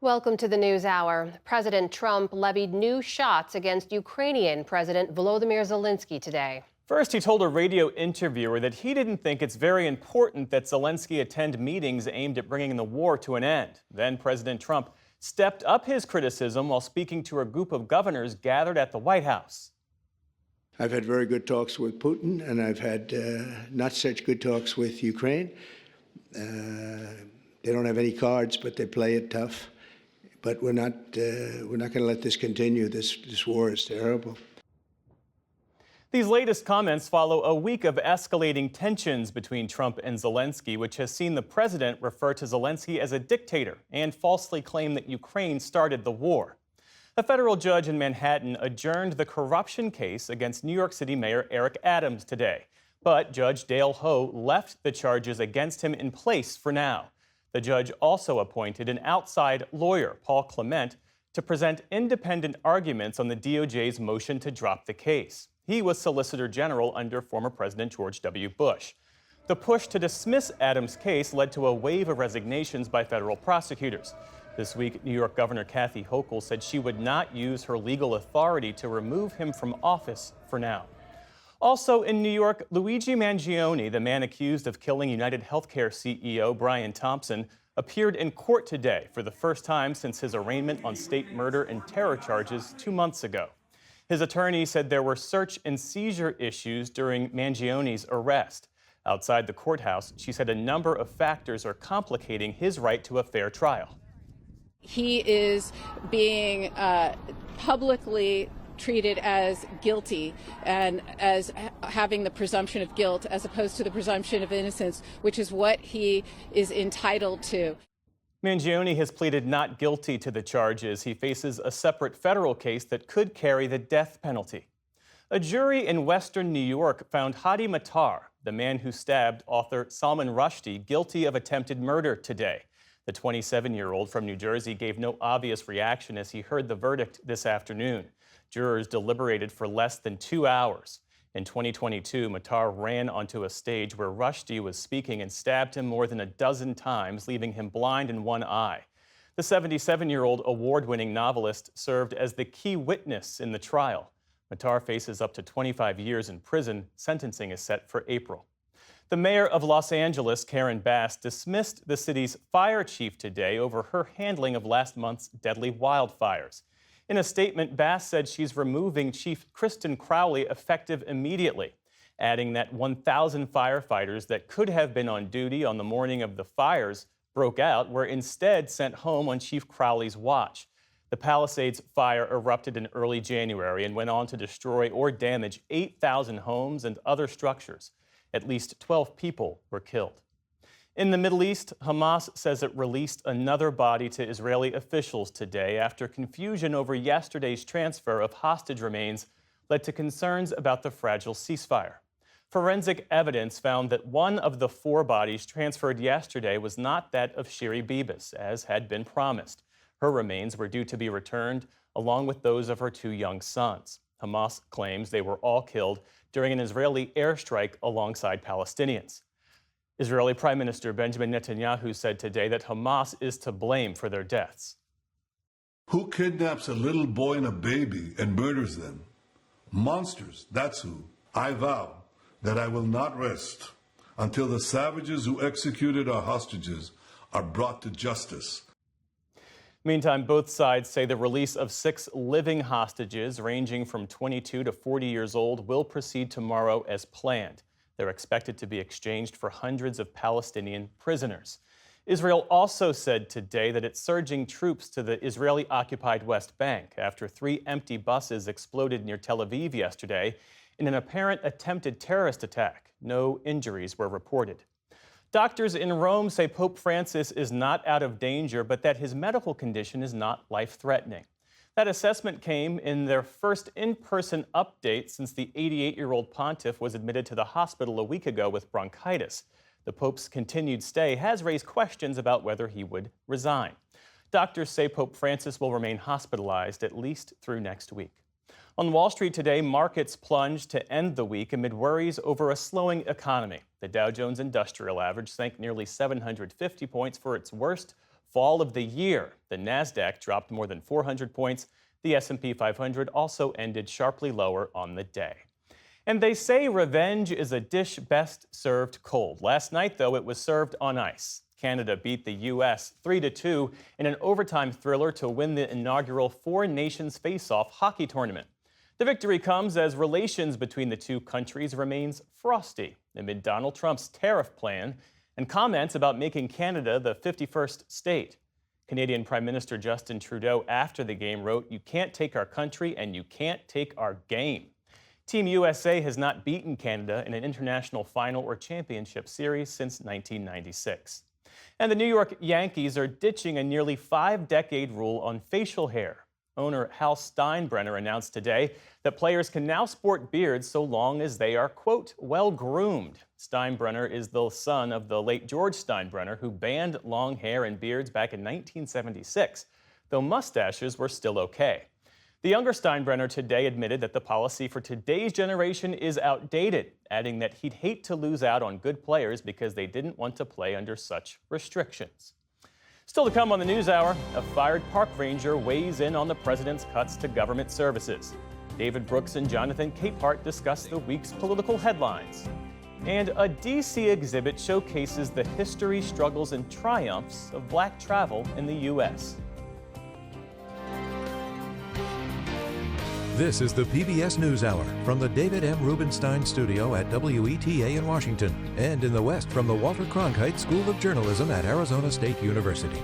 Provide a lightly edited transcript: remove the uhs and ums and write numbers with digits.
Welcome to the News Hour. President Trump levied new shots against Ukrainian President Volodymyr Zelenskyy today. First, he told a radio interviewer that he didn't think it's very important that Zelenskyy attend meetings aimed at bringing the war to an end. Then President Trump stepped up his criticism while speaking to a group of governors gathered at the White House. I've had very good talks with Putin, and I've had not such good talks with Ukraine. They don't have any cards, but they play it tough. But we're not going to let this continue. This war is terrible. These latest comments follow a week of escalating tensions between Trump and Zelenskyy, which has seen the president refer to Zelenskyy as a dictator and falsely claim that Ukraine started the war. A federal judge in Manhattan adjourned the corruption case against New York City Mayor Eric Adams today. But Judge Dale Ho left the charges against him in place for now. The judge also appointed an outside lawyer, Paul Clement, to present independent arguments on the DOJ's motion to drop the case. He was Solicitor General under former President George W. Bush. The push to dismiss Adams' case led to a wave of resignations by federal prosecutors. This week, New York Governor Kathy Hochul said she would not use her legal authority to remove him from office for now. Also in New York, Luigi Mangione, the man accused of killing United Healthcare CEO Brian Thompson, appeared in court today for the first time since his arraignment on state murder and terror charges 2 months ago. His attorney said there were search and seizure issues during Mangione's arrest. Outside the courthouse, she said a number of factors are complicating his right to a fair trial. He is being publicly treated as guilty and as having the presumption of guilt as opposed to the presumption of innocence, which is what he is entitled to. Mangione has pleaded not guilty to the charges. He faces a separate federal case that could carry the death penalty. A jury in western New York found Hadi Matar, the man who stabbed author Salman Rushdie, guilty of attempted murder today. The 27-year-old from New Jersey gave no obvious reaction as he heard the verdict this afternoon. Jurors deliberated for less than 2 hours. In 2022, Matar ran onto a stage where Rushdie was speaking and stabbed him more than a dozen times, leaving him blind in one eye. The 77-year-old award-winning novelist served as the key witness in the trial. Matar faces up to 25 years in prison. Sentencing is set for April. The mayor of Los Angeles, Karen Bass, dismissed the city's fire chief today over her handling of last month's deadly wildfires. In a statement, Bass said she's removing Chief Kristen Crowley effective immediately, adding that 1,000 firefighters that could have been on duty on the morning of the fires broke out were instead sent home on Chief Crowley's watch. The Palisades fire erupted in early January and went on to destroy or damage 8,000 homes and other structures. At least 12 people were killed. In the Middle East, Hamas says it released another body to Israeli officials today after confusion over yesterday's transfer of hostage remains led to concerns about the fragile ceasefire. Forensic evidence found that one of the 4 bodies transferred yesterday was not that of Shiri Bibas, as had been promised. Her remains were due to be returned, along with those of her 2 young sons. Hamas claims they were all killed during an Israeli airstrike alongside Palestinians. Israeli Prime Minister Benjamin Netanyahu said today that Hamas is to blame for their deaths. Who kidnaps a little boy and a baby and murders them? Monsters, that's who. I vow that I will not rest until the savages who executed our hostages are brought to justice. Meantime, both sides say the release of 6 living hostages ranging from 22 to 40 years old will proceed tomorrow as planned. They're expected to be exchanged for hundreds of Palestinian prisoners. Israel also said today that it's surging troops to the Israeli-occupied West Bank after 3 empty buses exploded near Tel Aviv yesterday in an apparent attempted terrorist attack. No injuries were reported. Doctors in Rome say Pope Francis is not out of danger, but that his medical condition is not life-threatening. That assessment came in their first in-person update since the 88-year-old pontiff was admitted to the hospital a week ago with bronchitis. The Pope's continued stay has raised questions about whether he would resign. Doctors say Pope Francis will remain hospitalized at least through next week. On Wall Street today, markets plunged to end the week amid worries over a slowing economy. The Dow Jones Industrial Average sank nearly 750 points for its worst fall of the year. The NASDAQ dropped more than 400 points. The S&P 500 also ended sharply lower on the day. And they say revenge is a dish best served cold. Last night, though, it was served on ice. Canada beat the U.S. 3-2 in an overtime thriller to win the inaugural Four Nations Face-Off hockey tournament. The victory comes as relations between the two countries remains frosty amid Donald Trump's tariff plan and comments about making Canada the 51st state. Canadian Prime Minister Justin Trudeau after the game wrote, "You can't take our country and you can't take our game." Team USA has not beaten Canada in an international final or championship series since 1996. And the New York Yankees are ditching a nearly 5-decade rule on facial hair. Owner Hal Steinbrenner announced today that players can now sport beards so long as they are, quote, well-groomed. Steinbrenner is the son of the late George Steinbrenner, who banned long hair and beards back in 1976, though mustaches were still okay. The younger Steinbrenner today admitted that the policy for today's generation is outdated, adding that he'd hate to lose out on good players because they didn't want to play under such restrictions. Still to come on the NewsHour, a fired park ranger weighs in on the president's cuts to government services. David Brooks and Jonathan Capehart discuss the week's political headlines. And a D.C. exhibit showcases the history, struggles, and triumphs of black travel in the U.S. This is the PBS News Hour from the David M. Rubenstein Studio at WETA in Washington and in the West from the Walter Cronkite School of Journalism at Arizona State University.